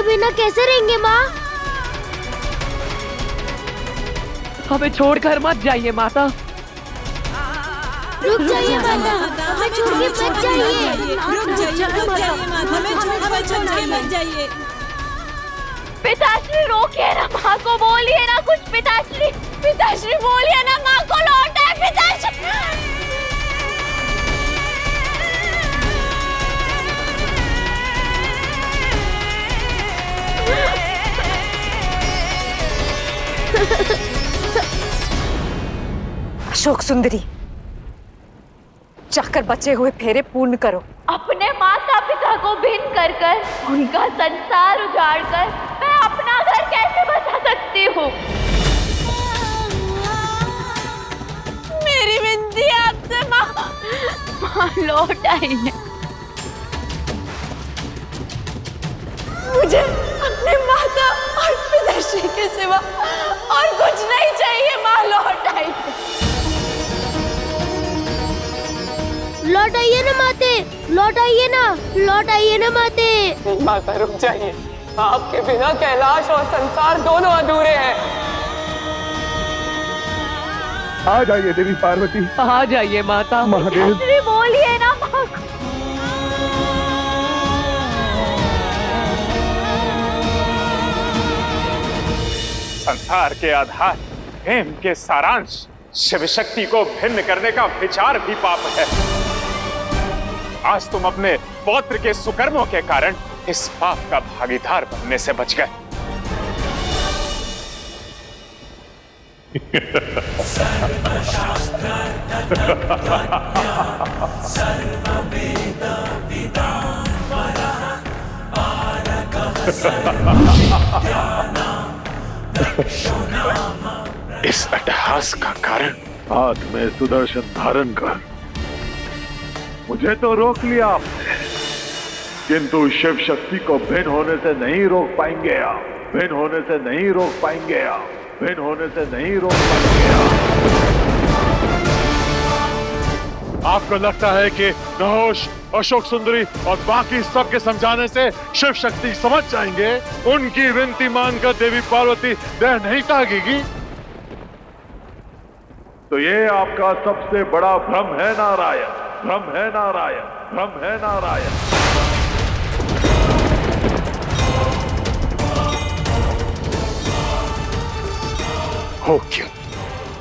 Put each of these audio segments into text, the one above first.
बिना कैसे रहेंगे माँ? हमें छोड़कर मत जाइए माता। रुक जाइए माता, हमें छोड़ के मत जाइए। रुक जाइए माता, हमें छोड़ के मत जाइए। पिताश्री रोकिए ना माँ को, बोलिए ना कुछ। पिताश्री, पिताश्री बोलिए ना, माँ को लौटाए पिताश्री। अशोक सुंदरी, जाकर बचे हुए फेरे पूर्ण करो। अपने माता पिता को भिन्न कर कर, उनका संसार उजाड़ कर मैं अपना घर कैसे बचा सकती हूँ? मेरी विनती है आपसे माँ, माँ लौट आइए। मुझे अपने माता और पिताश्री के सिवा और कुछ नहीं चाहिए। माँ लौट आइए। लौट आइए ना माते, लौट आइए ना, लौट आइए ना माते। माता रुक जाइए, आपके बिना कैलाश और संसार दोनों अधूरे हैं। आ जाइए देवी पार्वती, आ जाइए माता। महादेव। बोलिए ना माँ। संसार के आधार, प्रेम के सारांश, शिव शक्ति को भिन्न करने का विचार भी पाप है। आज तुम अपने पौत्र के सुकर्मों के कारण इस पाप का भागीदार बनने से बच गए। इस अट्टहास का कारण हाथ में सुदर्शन धारण कर मुझे तो रोक लिया आपने, किंतु शिव शक्ति को भिन्न होने से नहीं रोक पाएंगे आप। भिन्न होने से नहीं रोक पाएंगे आप। भिन्न होने से नहीं रोक पाएंगे आप। आपको लगता है कि नहोश, अशोक सुंदरी और बाकी सबके समझाने से शिव शक्ति समझ जाएंगे? उनकी विनती मानकर देवी पार्वती देह नहीं त्यागेगी? तो ये आपका सबसे बड़ा भ्रम है नारायण, भ्रम है नारायण, भ्रम है नारायण। हो क्यों?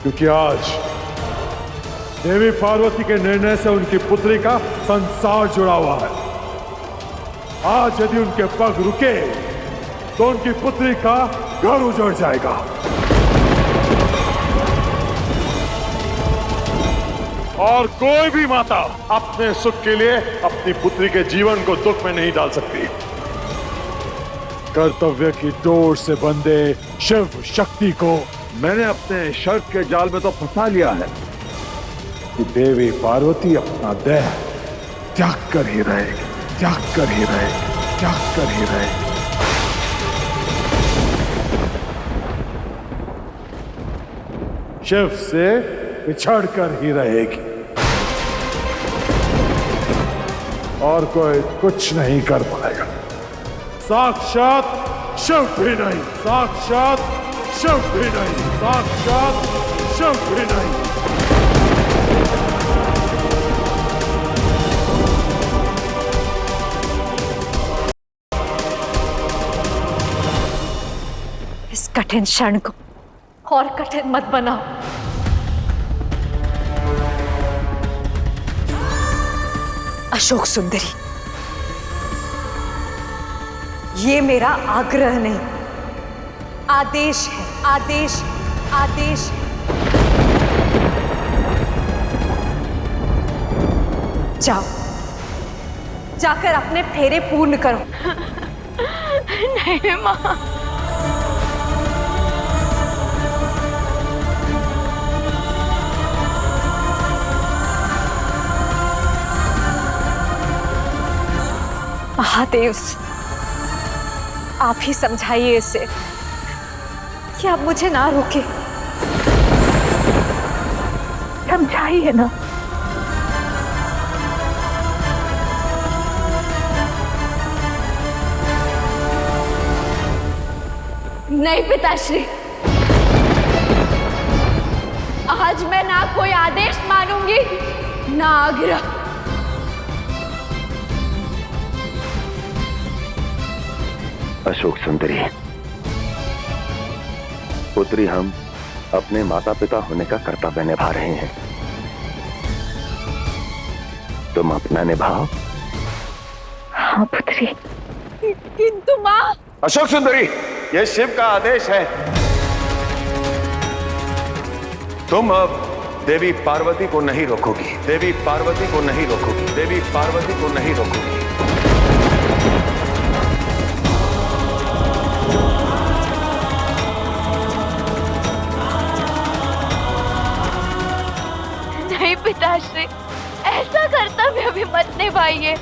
क्योंकि आज देवी पार्वती के निर्णय से उनकी पुत्री का संसार जुड़ा हुआ है। आज यदि उनके पग रुके तो उनकी पुत्री का घर उजड़ जाएगा। और कोई भी माता अपने सुख के लिए अपनी पुत्री के जीवन को दुख में नहीं डाल सकती। कर्तव्य की डोर से बंधे शिव शक्ति को मैंने अपने शर्त के जाल में तो फंसा लिया है कि देवी पार्वती अपना देह त्याग कर ही रहेगी, त्याग कर ही रहेगी, त्याग कर ही रहेगी। शिव से बिछड़ कर ही रहेगी और कोई कुछ नहीं कर पाएगा। साक्षात शिव भी नहीं, साक्षात शिव भी नहीं, साक्षात शिव भी नहीं। इस कठिन क्षण को और कठिन मत बनाओ। अशोक सुंदरी, ये मेरा आग्रह नहीं, आदेश है, आदेश, आदेश। जाओ, जाकर अपने फेरे पूर्ण करो। नहीं माँ, महादेव, आप ही समझाइए इसे कि आप मुझे ना रोके। समझाइए ना। नहीं पिताश्री, आज मैं ना कोई आदेश मानूंगी ना आग्रह। अशोक सुंदरी पुत्री, हम अपने माता पिता होने का कर्तव्य निभा रहे हैं। तुम अपना निभाओ। हाँ पुत्री। किंतु माँ। अशोक सुंदरी, यह शिव का आदेश है। तुम अब देवी पार्वती को नहीं रोकोगी, देवी पार्वती को नहीं रोकोगी, देवी पार्वती को नहीं रोकोगी। नहीं पिताश्री, ऐसा कर्तव्य भी मत निभाइए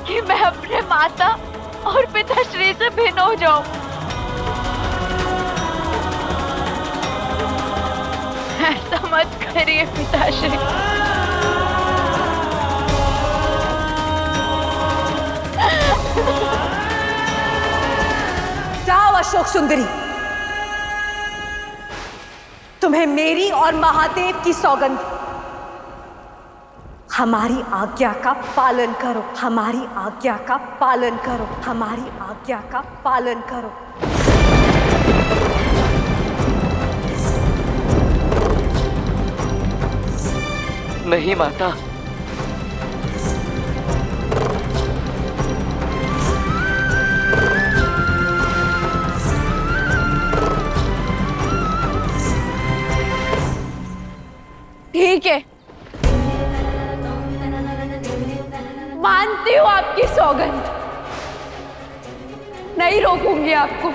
कि मैं अपने माता और पिताश्री से भिन्न हो जाऊं। ऐसा मत करिए पिताश्री। जाओ अशोक सुंदरी, तुम्हें मेरी और महादेव की सौगंध, हमारी आज्ञा का पालन करो, हमारी आज्ञा का पालन करो, हमारी आज्ञा का पालन करो। नहीं माता, ठीक है, मानती हूँ आपकी सौगंध, नहीं रोकूंगी आपको।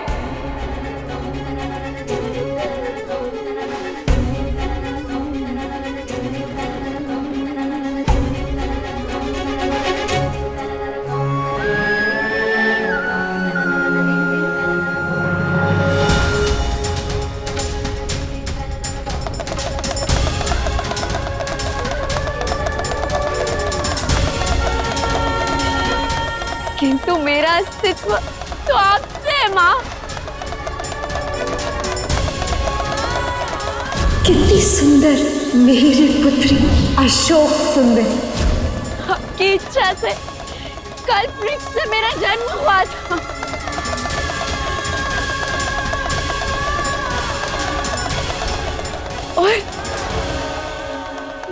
किंतु मेरा अस्तित्व तो आपसे है माँ। कितनी सुंदर मेरी पुत्री अशोक सुंदर। आपकी इच्छा से कल्प वृक्ष से मेरा जन्म हुआ था। और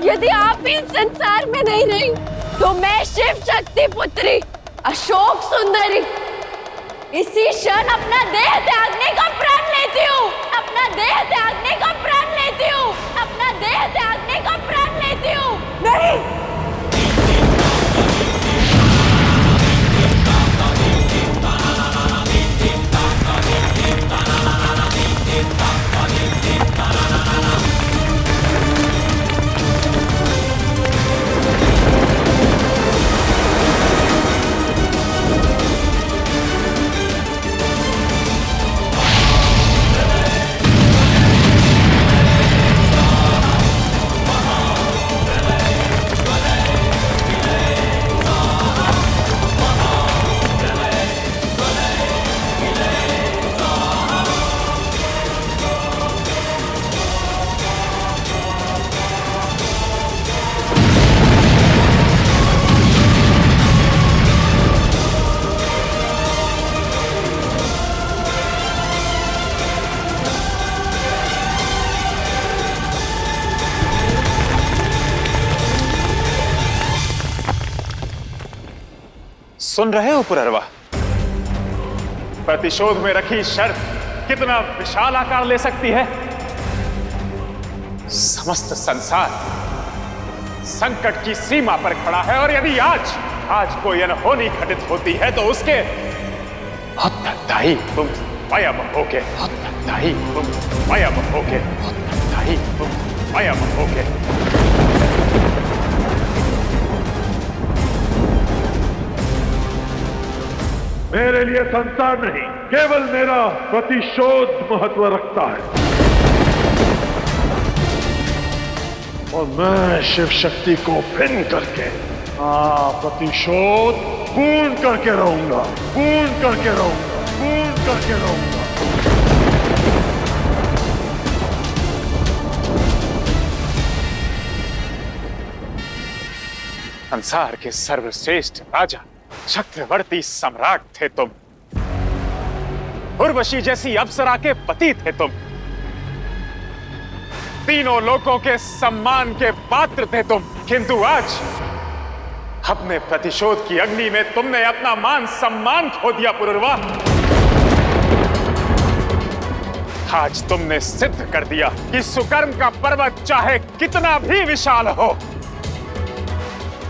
यदि आप इस संसार में नहीं रही तो मैं शिव शक्ति पुत्री अशोक सुंदरी इसी क्षण अपना देह त्यागने का प्रण लेती हूँ, अपना देह त्यागने का प्रण लेती हूँ, अपना देह त्यागने का प्रण लेती हूँ। नहीं, सुन रहे हो पुररवा? प्रतिशोध में रखी शर्त कितना विशाल आकार ले सकती है। समस्त संसार संकट की सीमा पर खड़ा है और यदि आज कोई अनहोनी घटित होती है तो उसके उत्तरदायी तुम स्वयं होगे, उत्तरदायी तुम स्वयं होगे, उत्तरदायी तुम स्वयं होगे। मेरे लिए संसार नहीं, केवल मेरा प्रतिशोध महत्व रखता है और मैं शिव शक्ति को भिन्न करके प्रतिशोध पूर्ण करके रहूंगा, पूर्ण करके रहूंगा, पूर्ण करके रहूंगा। संसार के सर्वश्रेष्ठ राजा, चक्रवर्ती सम्राट थे तुम। उर्वशी जैसी अप्सरा के पति थे तुम। तीनों लोगों के सम्मान के पात्र थे तुम। किंतु आज अपने प्रतिशोध की अग्नि में तुमने अपना मान सम्मान खो दिया पुरुरवा। आज तुमने सिद्ध कर दिया कि सुकर्म का पर्वत चाहे कितना भी विशाल हो,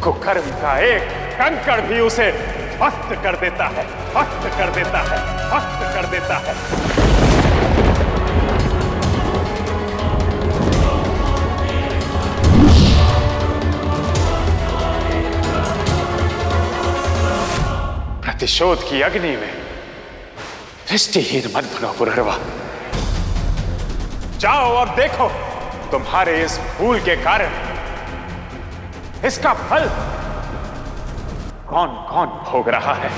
कुकर्म का एक कंकड़ भी उसे ध्वस्त कर देता है, ध्वस्त कर देता है, ध्वस्त कर देता है। प्रतिशोध की अग्नि में दृष्टिहीन मत बनो पुरुरवा। जाओ और देखो तुम्हारे इस भूल के कारण इसका फल कौन कौन भोग रहा है।